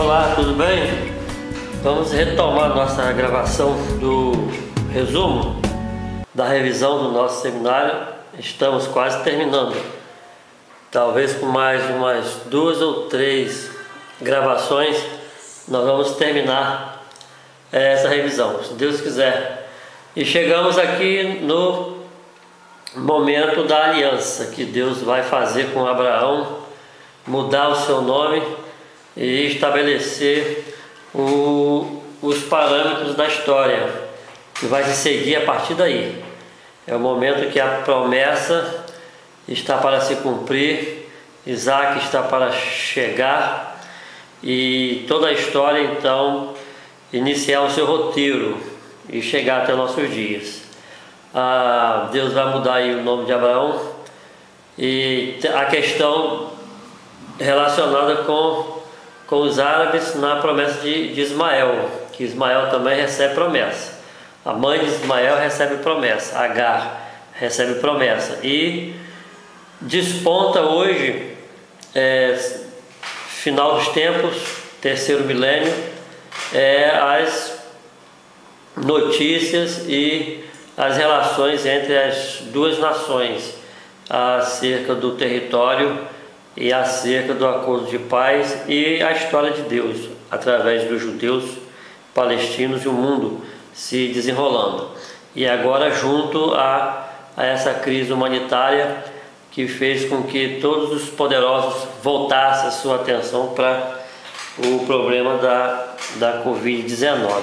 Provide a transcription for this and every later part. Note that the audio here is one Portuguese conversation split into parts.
Olá, tudo bem? Vamos retomar nossa gravação do resumo da revisão do nosso seminário. Estamos quase terminando. Talvez com mais umas 2 ou 3 gravações nós vamos terminar essa revisão, se Deus quiser. E chegamos aqui no momento da aliança que Deus vai fazer com Abraão, mudar o seu nome e estabelecer os parâmetros da história que vai se seguir a partir daí. É o momento que a promessa está para se cumprir, Isaac está para chegar e toda a história então iniciar o seu roteiro e chegar até nossos dias. Deus vai mudar aí o nome de Abraão e a questão relacionada com os árabes na promessa de Ismael, que Ismael também recebe promessa. A mãe de Ismael recebe promessa, Agar recebe promessa. E desponta hoje, final dos tempos, terceiro milênio, as notícias e as relações entre as duas nações acerca do território e acerca do acordo de paz e a história de Deus através dos judeus, palestinos e o mundo se desenrolando. E agora junto a essa crise humanitária que fez com que todos os poderosos voltassem a sua atenção para o problema da Covid-19.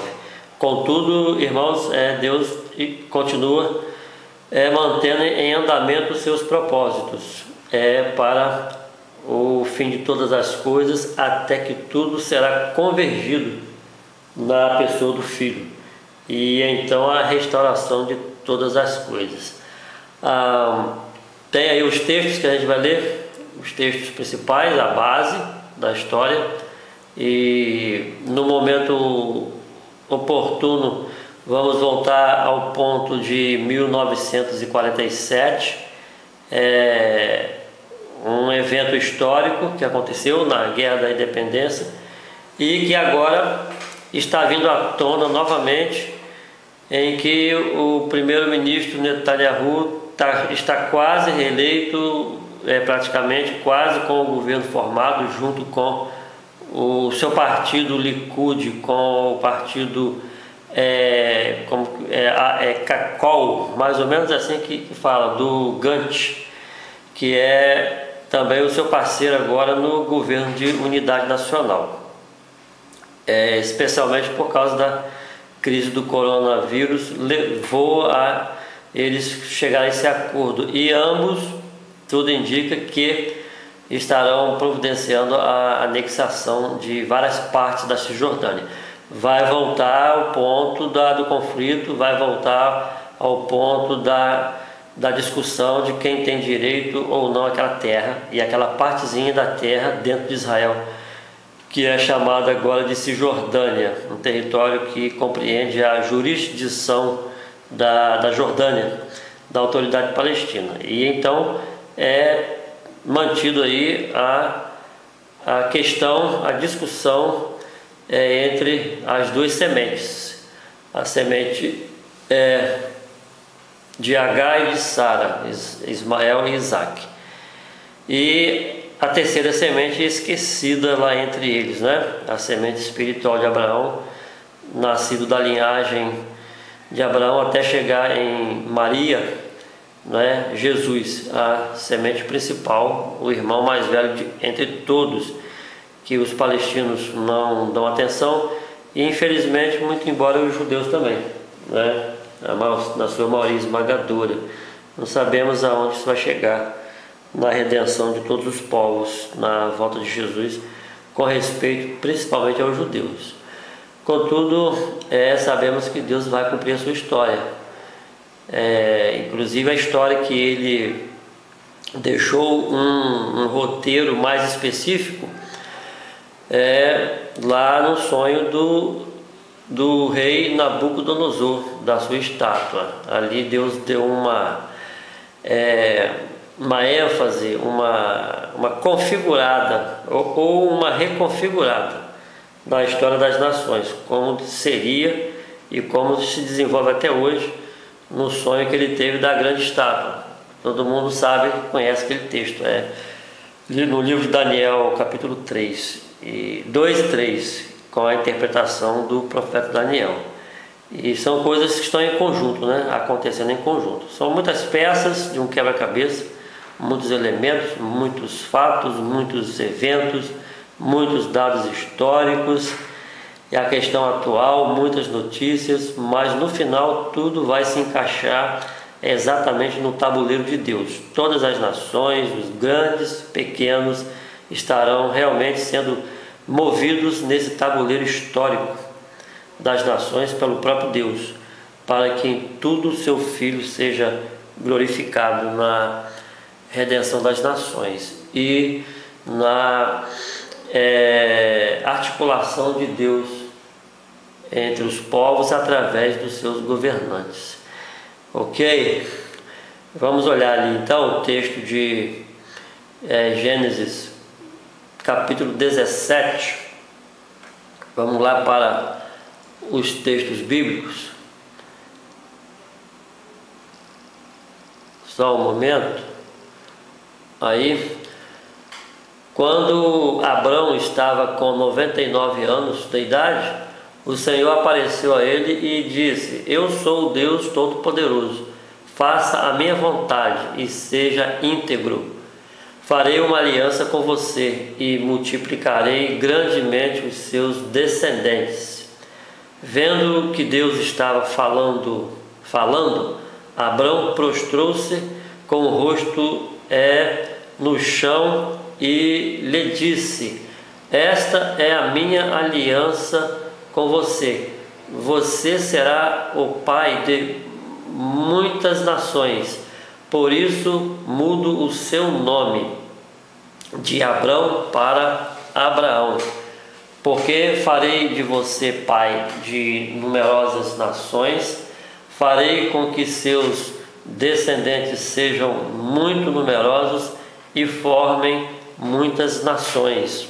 Contudo, irmãos, Deus continua mantendo em andamento os seus propósitos para o fim de todas as coisas, até que tudo será convergido na pessoa do Filho, e então a restauração de todas as coisas. Tem aí os textos que a gente vai ler, os textos principais, a base da história, e no momento oportuno vamos voltar ao ponto de 1947, um evento histórico que aconteceu na Guerra da Independência e que agora está vindo à tona novamente, em que o primeiro-ministro Netanyahu está quase reeleito, praticamente quase com o governo formado, junto com o seu partido Likud, com o partido Kakol, mais ou menos assim que fala, do Gantz, que é também o seu parceiro agora no governo de unidade nacional, especialmente por causa da crise do coronavírus, levou a eles chegar a esse acordo, e ambos, tudo indica que estarão providenciando a anexação de várias partes da Cisjordânia. Vai voltar ao ponto do conflito, vai voltar ao ponto da discussão de quem tem direito ou não àquela terra, e aquela partezinha da terra dentro de Israel, que é chamada agora de Cisjordânia, um território que compreende a jurisdição da Jordânia, da autoridade palestina. E então é mantido aí a questão, a discussão entre as duas sementes, a semente de Agar e de Sara, Ismael e Isaac, e a terceira semente esquecida lá entre eles, a semente espiritual de Abraão, nascido da linhagem de Abraão até chegar em Maria, Jesus, a semente principal, o irmão mais velho entre todos, que os palestinos não dão atenção, e infelizmente, muito embora os judeus também, na sua maioria esmagadora. Não sabemos aonde isso vai chegar na redenção de todos os povos, na volta de Jesus, com respeito principalmente aos judeus. Contudo, sabemos que Deus vai cumprir a sua história, inclusive a história que ele deixou um roteiro mais específico, lá no sonho do rei Nabucodonosor, da sua estátua. Ali Deus deu uma ênfase, uma configurada ou uma reconfigurada da história das nações, como seria e como se desenvolve até hoje no sonho que ele teve da grande estátua. Todo mundo sabe, conhece aquele texto, no livro de Daniel, capítulo 3, 2 e 3, com a interpretação do profeta Daniel. E são coisas que estão em conjunto, acontecendo em conjunto. São muitas peças de um quebra-cabeça, muitos elementos, muitos fatos, muitos eventos, muitos dados históricos, e a questão atual, muitas notícias, mas no final tudo vai se encaixar exatamente no tabuleiro de Deus. Todas as nações, os grandes, pequenos, estarão realmente sendo movidos nesse tabuleiro histórico das nações pelo próprio Deus, para que em tudo o seu Filho seja glorificado na redenção das nações e na articulação de Deus entre os povos através dos seus governantes. Ok? Vamos olhar ali então o texto de Gênesis capítulo 17. Vamos lá para os textos bíblicos. Só um momento. Aí, quando Abrão estava com 99 anos de idade, o Senhor apareceu a ele e disse: Eu sou o Deus Todo-Poderoso, faça a minha vontade e seja íntegro. Farei uma aliança com você e multiplicarei grandemente os seus descendentes. Vendo que Deus estava falando, Abrão prostrou-se com o rosto no chão e lhe disse: Esta é a minha aliança com você. Você será o pai de muitas nações. Por isso mudo o seu nome de Abrão para Abraão. Porque farei de você pai de numerosas nações, farei com que seus descendentes sejam muito numerosos e formem muitas nações.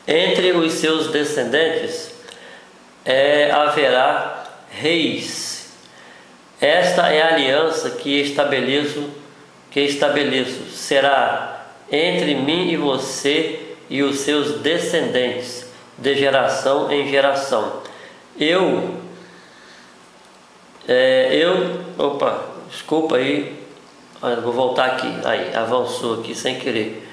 Entre os seus descendentes haverá reis. Esta é a aliança que estabeleço. Será entre mim e você e os seus descendentes, de geração em geração. Desculpa aí, vou voltar aqui. Aí, avançou aqui sem querer.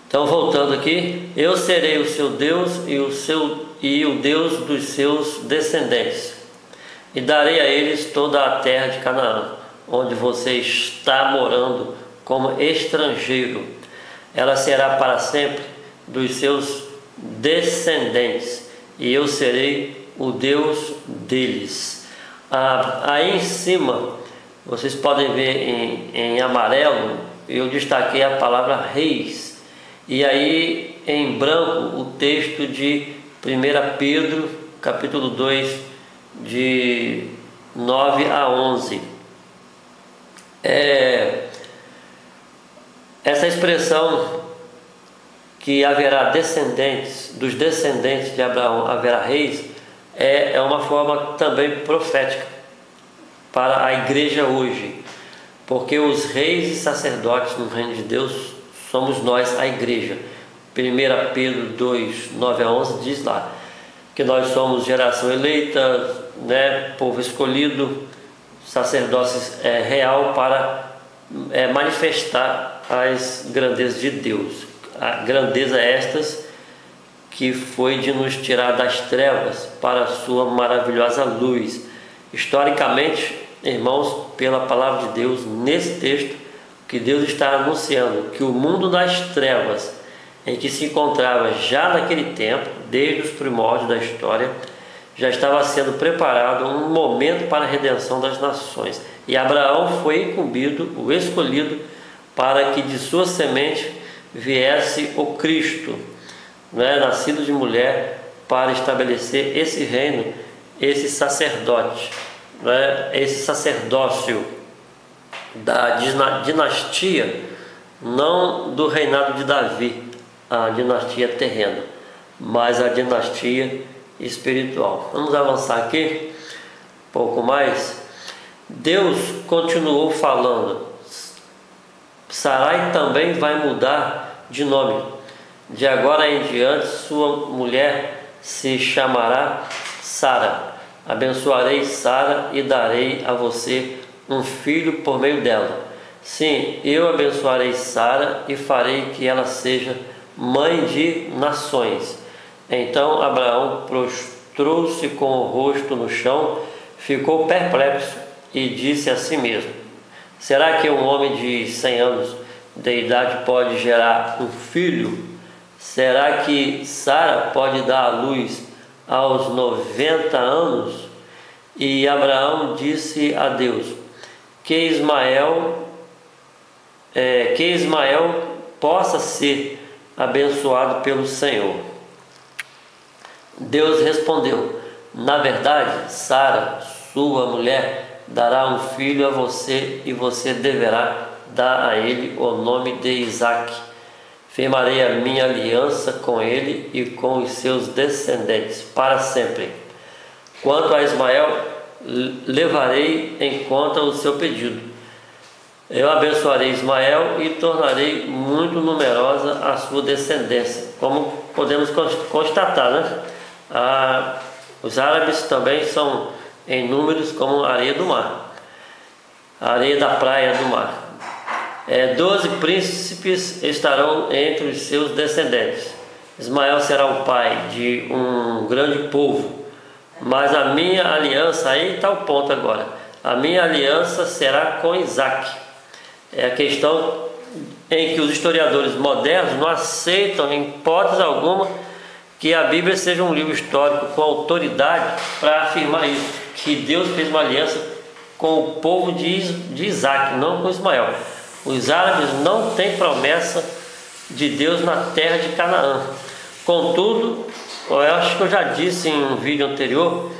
Então, voltando aqui, eu serei o seu Deus e o Deus dos seus descendentes, e darei a eles toda a terra de Canaã, onde você está morando como estrangeiro. Ela será para sempre dos seus descendentes, e eu serei o Deus deles. Aí em cima, vocês podem ver em amarelo, eu destaquei a palavra reis, e aí em branco o texto de 1 Pedro, capítulo 2, de 9 a 11. Essa expressão que haverá descendentes, dos descendentes de Abraão haverá reis, é uma forma também profética para a igreja hoje, porque os reis e sacerdotes no reino de Deus somos nós, a igreja. 1 Pedro 2, 9 a 11 diz lá que nós somos geração eleita, povo escolhido, sacerdócio real para manifestar as grandezas de Deus. A grandeza estas que foi de nos tirar das trevas para a sua maravilhosa luz. Historicamente, irmãos, pela palavra de Deus, nesse texto, que Deus está anunciando que o mundo das trevas em que se encontrava já naquele tempo, desde os primórdios da história, já estava sendo preparado um momento para a redenção das nações. E Abraão foi incumbido, o escolhido, para que de sua semente viesse o Cristo, nascido de mulher, para estabelecer esse reino, esse sacerdote, esse sacerdócio da dinastia, não do reinado de Davi, a dinastia terrena, mas a dinastia espiritual. Vamos avançar aqui um pouco mais. Deus continuou falando. Sarai também vai mudar de nome. De agora em diante sua mulher se chamará Sara. Abençoarei Sara e darei a você um filho por meio dela. Sim, eu abençoarei Sara e farei que ela seja mãe de nações. Então Abraão prostrou-se com o rosto no chão, ficou perplexo e disse a si mesmo: será que um homem de 100 anos de idade pode gerar um filho? Será que Sara pode dar à luz aos 90 anos? E Abraão disse a Deus: que Ismael possa ser abençoado pelo Senhor. Deus respondeu: na verdade, Sara, sua mulher, dará um filho a você e você deverá dar a ele o nome de Isaque. Firmarei a minha aliança com ele e com os seus descendentes para sempre. Quanto a Ismael, levarei em conta o seu pedido. Eu abençoarei Ismael e tornarei muito numerosa a sua descendência. Como podemos constatar, né? Os árabes também são em números como a areia do mar, a areia da praia do mar. 12 príncipes estarão entre os seus descendentes. Ismael será o pai de um grande povo. Mas a minha aliança, aí está o ponto agora, a minha aliança será com Isaque. É a questão em que os historiadores modernos não aceitam em hipótese alguma que a Bíblia seja um livro histórico com autoridade para afirmar isso, que Deus fez uma aliança com o povo de Isaque, não com Ismael. Os árabes não têm promessa de Deus na terra de Canaã. Contudo, eu acho que eu já disse em um vídeo anterior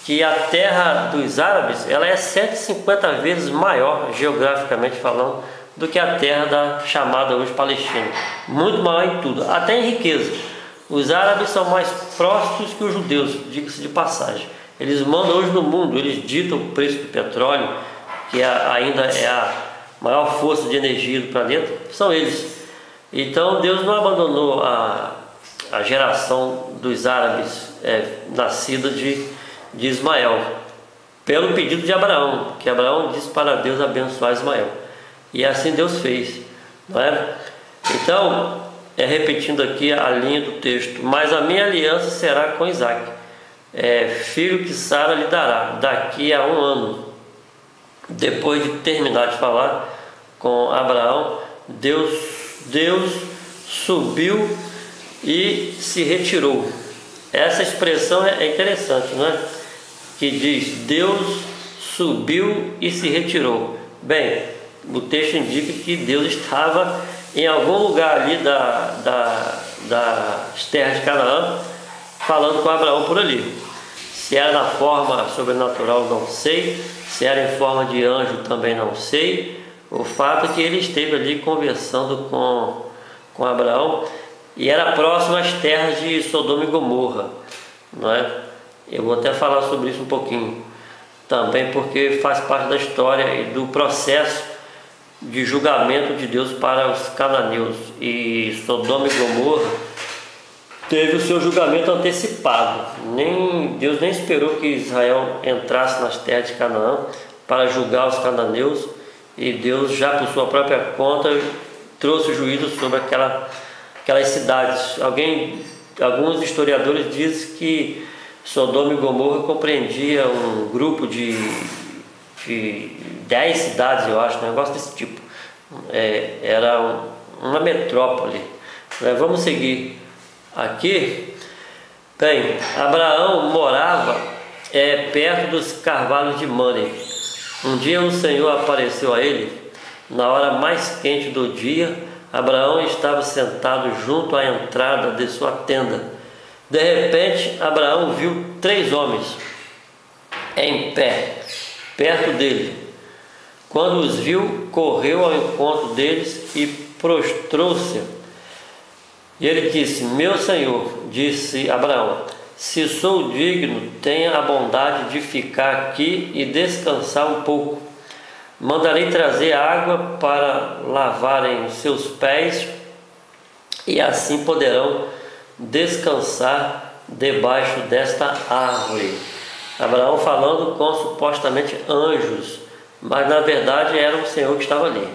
que a terra dos árabes ela é 150 vezes maior, geograficamente falando, do que a terra da chamada hoje Palestina. Muito maior em tudo, até em riqueza. Os árabes são mais prósperos que os judeus, diga-se de passagem. Eles mandam hoje no mundo, eles ditam o preço do petróleo, que ainda é a maior força de energia do planeta, são eles. Então Deus não abandonou a geração dos árabes nascida de Ismael, pelo pedido de Abraão, que Abraão disse para Deus abençoar Ismael, e assim Deus fez, não é? Então, repetindo aqui a linha do texto: mas a minha aliança será com Isaque, filho que Sara lhe dará daqui a 1 ano. Depois de terminar de falar com Abraão, Deus subiu e se retirou. Essa expressão é interessante, não é? Que diz: Deus subiu e se retirou. Bem, o texto indica que Deus estava em algum lugar ali das terras de Canaã, falando com Abraão por ali. Se era na forma sobrenatural, não sei. Se era em forma de anjo, também não sei. O fato é que ele esteve ali conversando com Abraão, e era próximo às terras de Sodoma e Gomorra, não é? Eu vou até falar sobre isso um pouquinho também, porque faz parte da história e do processo de julgamento de Deus para os cananeus. E Sodoma e Gomorra teve o seu julgamento antecipado. Deus nem esperou que Israel entrasse nas terras de Canaã para julgar os cananeus, e Deus já por sua própria conta trouxe o juízo sobre aquelas cidades. Alguns historiadores dizem que Sodoma e Gomorra compreendia um grupo de 10 cidades, eu acho, um negócio desse tipo. Era uma metrópole. Vamos seguir aqui. Bem, Abraão morava perto dos carvalhos de Mamre. Um dia o Senhor apareceu a ele na hora mais quente do dia. Abraão estava sentado junto à entrada de sua tenda. De repente, Abraão viu 3 homens em pé, perto dele. Quando os viu, correu ao encontro deles e prostrou-se. E ele disse: meu Senhor, disse Abraão: se sou digno, tenha a bondade de ficar aqui e descansar um pouco. Mandarei trazer água para lavarem os seus pés, e assim poderão descansar debaixo desta árvore. Abraão falando com supostamente anjos, mas na verdade era o Senhor que estava ali.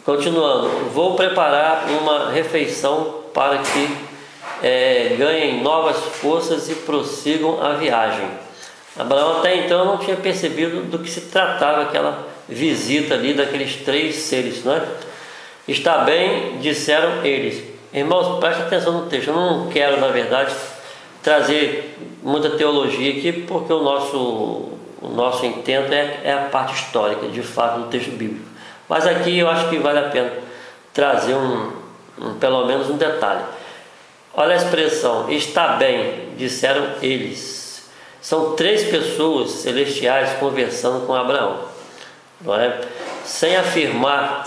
Continuando, vou preparar uma refeição para que ganhem novas forças e prossigam a viagem. Abraão até então não tinha percebido do que se tratava aquela visita ali daqueles 3 seres, não é? Está bem, disseram eles. Irmãos, preste atenção no texto. Eu não quero, na verdade, trazer muita teologia aqui, porque o nosso intento é a parte histórica, de fato, do texto bíblico. Mas aqui eu acho que vale a pena trazer pelo menos um detalhe. Olha a expressão, está bem, disseram eles. São 3 pessoas celestiais conversando com Abraão, não é? Sem afirmar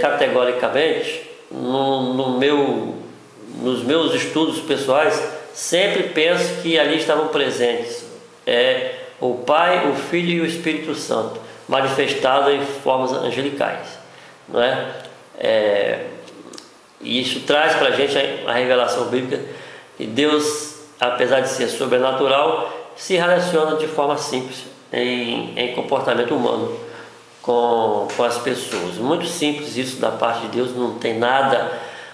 categoricamente, nos meus estudos pessoais, sempre penso que ali estavam presentes o Pai, o Filho e o Espírito Santo, manifestado em formas angelicais, não é? E isso traz para a gente a revelação bíblica que Deus, apesar de ser sobrenatural, se relaciona de forma simples em comportamento humano com as pessoas. Muito simples isso da parte de Deus, não tem nada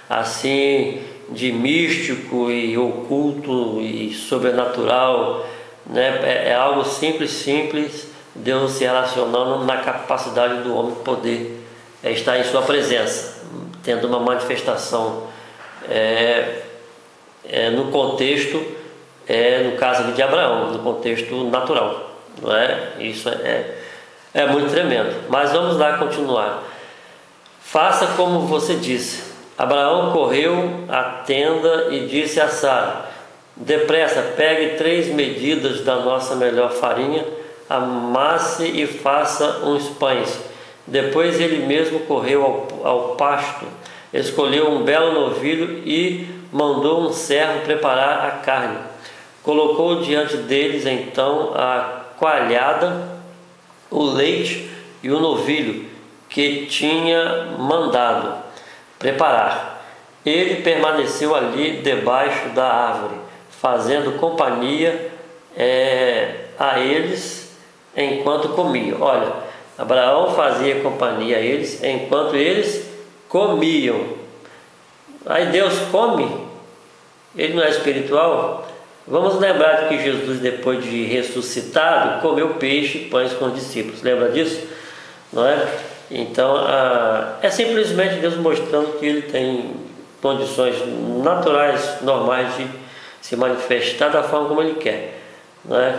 assim de místico e oculto e sobrenatural, né? É algo simples, Deus se relacionando na capacidade do homem poder estar em sua presença, tendo uma manifestação no contexto, no caso de Abraão, no contexto natural, não é? Isso é muito tremendo. Mas vamos lá continuar. Faça como você disse. Abraão correu à tenda e disse a Sara: depressa, pegue 3 medidas da nossa melhor farinha, amasse e faça uns pães. Depois ele mesmo correu ao pasto, escolheu um belo novilho e mandou um servo preparar a carne. Colocou diante deles então a coalhada, o leite e o novilho que tinha mandado preparar. Ele permaneceu ali debaixo da árvore, fazendo companhia a eles enquanto comiam. Olha, Abraão fazia companhia a eles enquanto eles comiam. Aí Deus come? Ele não é espiritual? Vamos lembrar de que Jesus, depois de ressuscitado, comeu peixe e pães com os discípulos. Lembra disso? Não é? Então, é simplesmente Deus mostrando que Ele tem condições naturais, normais de se manifestar da forma como Ele quer. Não é?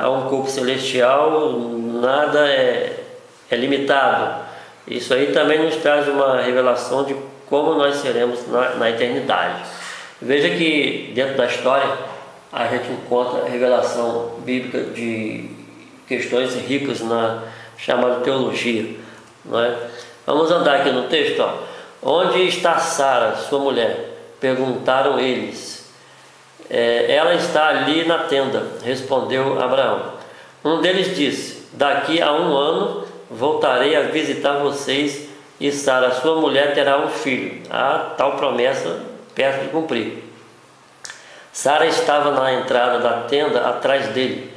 Há um corpo celestial, nada é limitado. Isso aí também nos traz uma revelação de como nós seremos na eternidade. Veja que dentro da história a gente encontra a revelação bíblica de questões ricas na chamada teologia, não é? Vamos andar aqui no texto, ó. Onde está Sara, sua mulher? Perguntaram eles. Ela está ali na tenda, respondeu Abraão. Um deles disse: daqui a 1 ano voltarei a visitar vocês e Sara, sua mulher, terá um filho. A tal promessa perto de cumprir. Sara estava na entrada da tenda atrás dele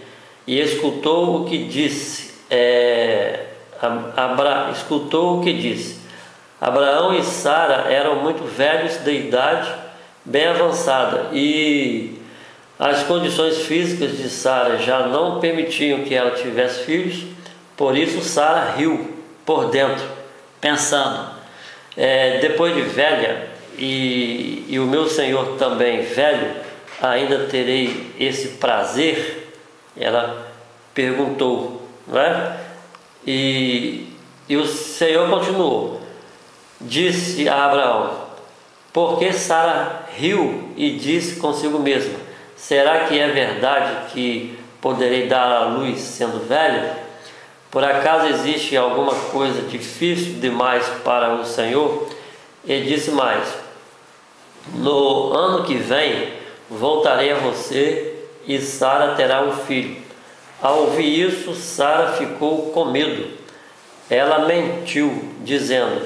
e escutou o que disse. Escutou o que disse. Abraão e Sara eram muito velhos, de idade bem avançada, e as condições físicas de Sara já não permitiam que ela tivesse filhos. Por isso Sara riu por dentro, pensando: depois de velha e o meu senhor também velho, ainda terei esse prazer? Ela perguntou, não é? E o Senhor continuou: disse a Abraão: porque Sara riu e disse consigo mesma: será que é verdade que poderei dar à luz sendo velha? Por acaso existe alguma coisa difícil demais para o Senhor? E disse mais: no ano que vem voltarei a você e Sara terá um filho. Ao ouvir isso, Sara ficou com medo. Ela mentiu, dizendo: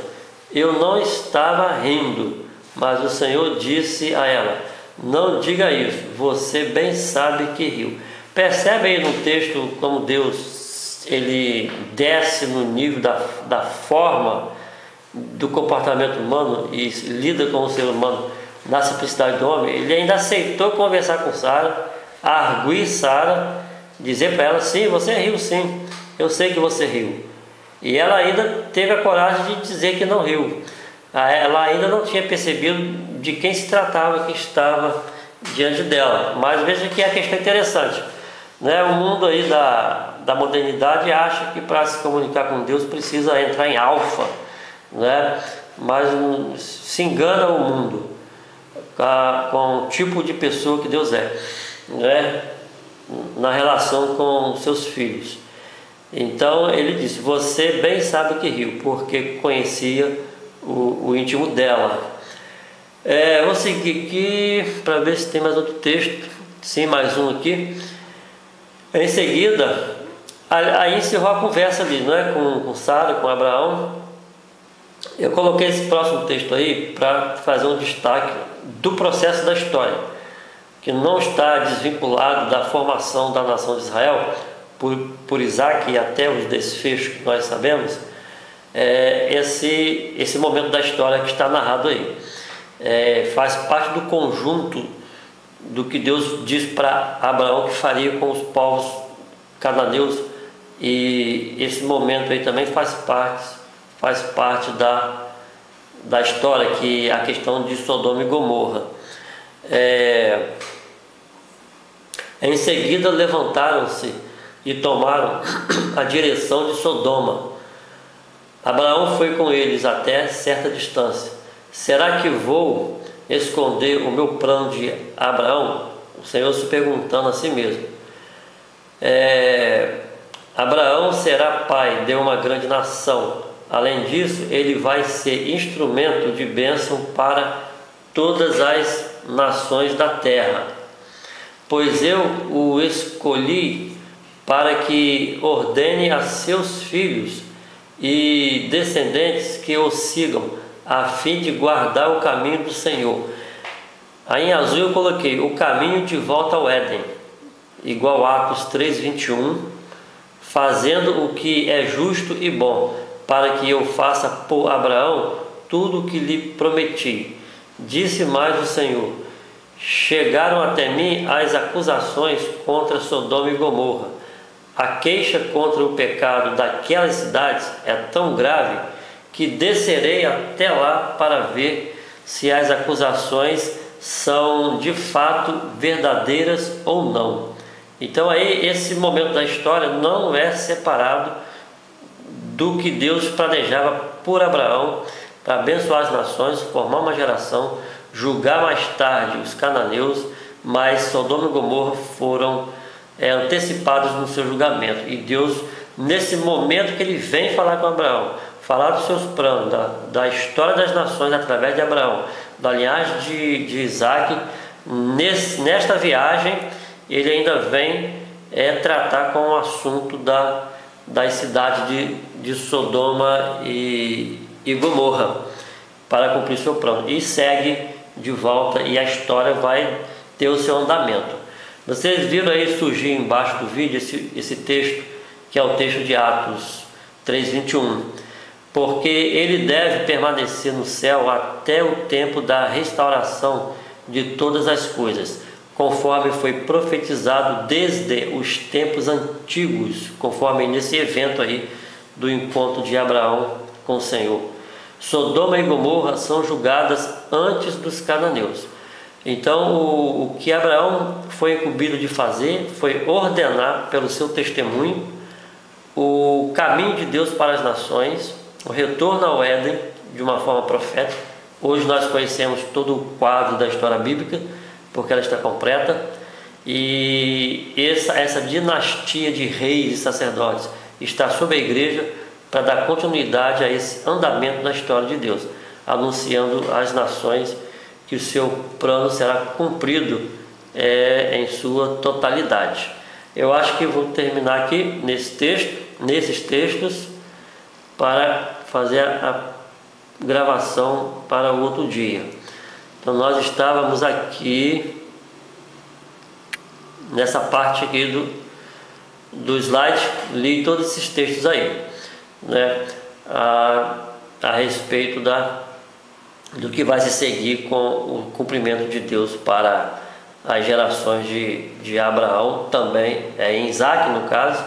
eu não estava rindo. Mas o Senhor disse a ela: não diga isso, você bem sabe que riu. Percebe aí no texto como Deus ele desce no nível da forma do comportamento humano e lida com o ser humano na simplicidade do homem. Ele ainda aceitou conversar com Sara, arguir Sara, dizer para ela: sim, você riu sim, eu sei que você riu. E ela ainda teve a coragem de dizer que não riu. Ela ainda não tinha percebido de quem se tratava que estava diante dela. Mas veja que a questão é interessante, né? O mundo aí da modernidade acha que para se comunicar com Deus precisa entrar em alfa, né? Mas se engana o mundo com o tipo de pessoa que Deus é, né? Na relação com seus filhos. Então ele disse: você bem sabe que riu, porque conhecia o íntimo dela. Vou seguir aqui para ver se tem mais outro texto. Sim, mais um aqui. Em seguida, aí encerrou a conversa ali, não é? Com Sara, com Abraão. Eu coloquei esse próximo texto aí para fazer um destaque do processo da história, que não está desvinculado da formação da nação de Israel por Isaac e até os desfechos que nós sabemos. Esse momento da história que está narrado aí faz parte do conjunto do que Deus diz para Abraão que faria com os povos cananeus, e esse momento aí também faz parte da história, que é a questão de Sodoma e Gomorra. Em seguida levantaram-se e tomaram a direção de Sodoma. Abraão foi com eles até certa distância. Será que vou esconder o meu plano de Abraão? O Senhor se perguntando a si mesmo. Abraão será pai de uma grande nação. Além disso, ele vai ser instrumento de bênção para todas as nações da terra. Pois eu o escolhi para que ordene a seus filhos e descendentes que o sigam, a fim de guardar o caminho do Senhor. Aí em azul eu coloquei o caminho de volta ao Éden, igual a Atos 3:21, fazendo o que é justo e bom, para que eu faça por Abraão tudo o que lhe prometi. Disse mais o Senhor: chegaram até mim as acusações contra Sodoma e Gomorra. A queixa contra o pecado daquelas cidades é tão grave que descerei até lá para ver se as acusações são de fato verdadeiras ou não. Então aí esse momento da história não é separado do que Deus planejava por Abraão para abençoar as nações, formar uma geração, julgar mais tarde os cananeus, mas Sodoma e Gomorra foram antecipados no seu julgamento. E Deus, nesse momento que ele vem falar com Abraão, falar dos seus planos, da história das nações através de Abraão, da linhagem de Isaac, nesta viagem ele ainda vem tratar com o assunto das cidades de Sodoma e Gomorra para cumprir seu plano, e segue de volta, e a história vai ter o seu andamento. Vocês viram aí surgir embaixo do vídeo esse texto, que é o texto de Atos 3:21. Porque ele deve permanecer no céu até o tempo da restauração de todas as coisas, conforme foi profetizado desde os tempos antigos, conforme nesse evento aí do encontro de Abraão com o Senhor. Sodoma e Gomorra são julgadas antes dos cananeus. Então o que Abraão foi incumbido de fazer foi ordenar pelo seu testemunho o caminho de Deus para as nações, o retorno ao Éden de uma forma profética. Hoje nós conhecemos todo o quadro da história bíblica, porque ela está completa, e essa dinastia de reis e sacerdotes está sob a igreja para dar continuidade a esse andamento na história de Deus, anunciando às nações que o seu plano será cumprido em sua totalidade. Eu acho que vou terminar aqui nesses textos, para fazer a gravação para o outro dia. Então nós estávamos aqui nessa parte aqui do slide, li todos esses textos aí, né, a respeito do que vai se seguir com o cumprimento de Deus para as gerações de Abraão, também em Isaac no caso,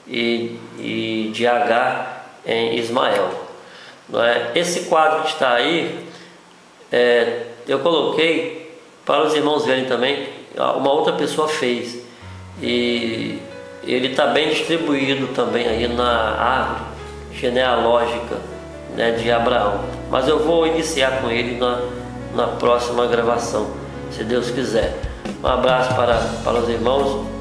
e de Agar em Ismael. Não é? Esse quadro que está aí, eu coloquei para os irmãos verem também. Uma outra pessoa fez, e ele está bem distribuído também aí na árvore genealógica, né, de Abraão. Mas eu vou iniciar com ele na próxima gravação, se Deus quiser. Um abraço para os irmãos.